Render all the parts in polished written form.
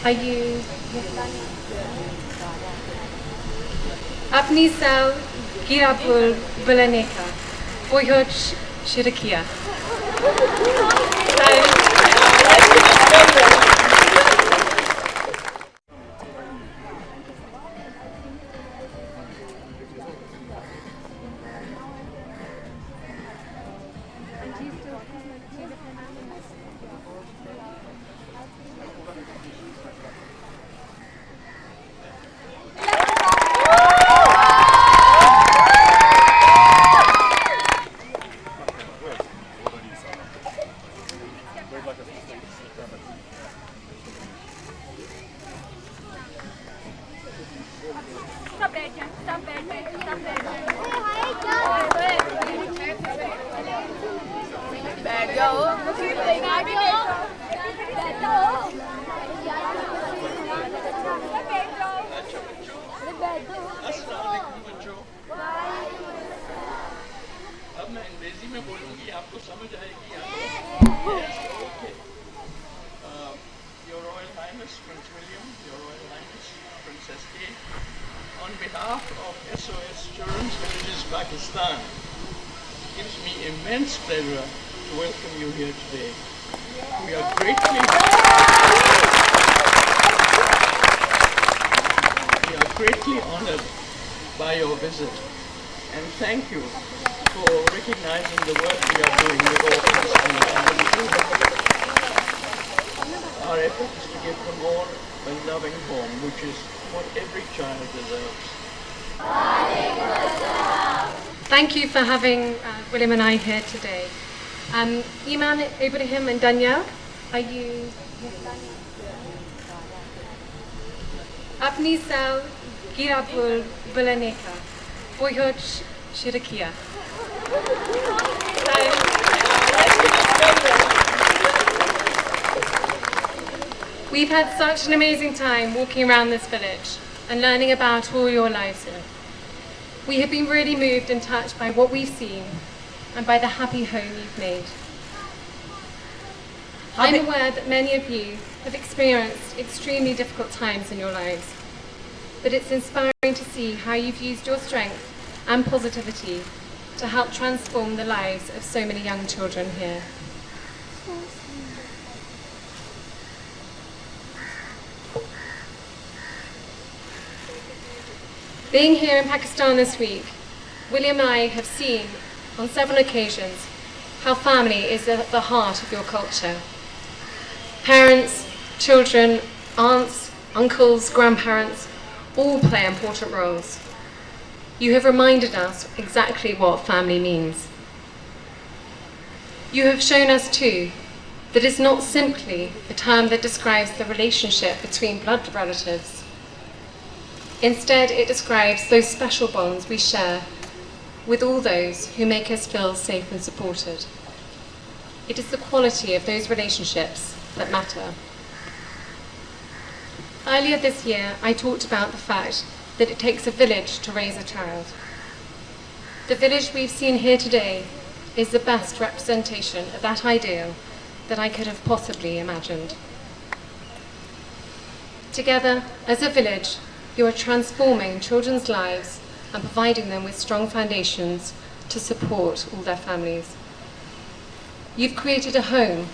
Are you अपनी साल गिरापुर बलनेका Boyhood Shirakia. अब मैं अंग्रेजी में बोलूँगी आपको समझ आएगी Your Royal Highness Prince William, Your Royal Highness Princess Kate, on behalf of SOS Children's Villages Pakistan, it gives me immense pleasure to welcome you here today. We are greatly honored by your visit, and thank you for recognizing the work we are doing with orphans and children. Our effort is to give them all a loving home, which is what every child deserves. Thank you for having William and I here today. Iman, Ibrahim and Danielle, are you? अपनी साल गिरापुर बलनेका Boyhood Shirakia. We've had such an amazing time walking around this village and learning about all your lives here. We have been really moved and touched by what we've seen and by the happy home you've made. I'm aware that many of you have experienced extremely difficult times in your lives, but it's inspiring to see how you've used your strength and positivity to help transform the lives of so many young children here. Being here in Pakistan this week, William and I have seen on several occasions how family is at the heart of your culture. Parents, children, aunts, uncles, grandparents all play important roles. You have reminded us exactly what family means. You have shown us too that it's not simply a term that describes the relationship between blood relatives. Instead, it describes those special bonds we share with all those who make us feel safe and supported. It is the quality of those relationships that matter. Earlier this year, I talked about the fact that it takes a village to raise a child. The village we've seen here today is the best representation of that ideal that I could have possibly imagined. Together, as a village, you are transforming children's lives and providing them with strong foundations to support all their families. You've created a home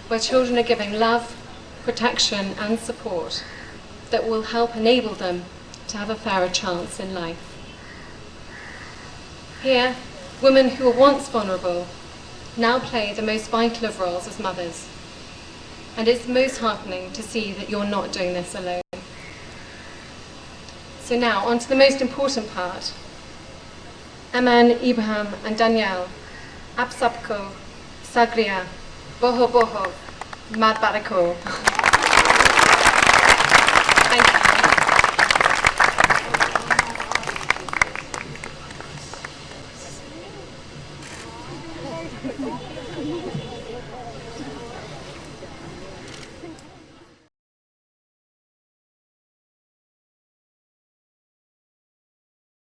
where children are given love, protection and support that will help enable them to have a fairer chance in life. Here, women who were once vulnerable now play the most vital of roles as mothers. And it's most heartening to see that you're not doing this alone. So now, on to the most important part. Aman, Ibrahim and Danielle, Aap sabko, Sagriya, Boho Boho, Mad Barako. Thank you.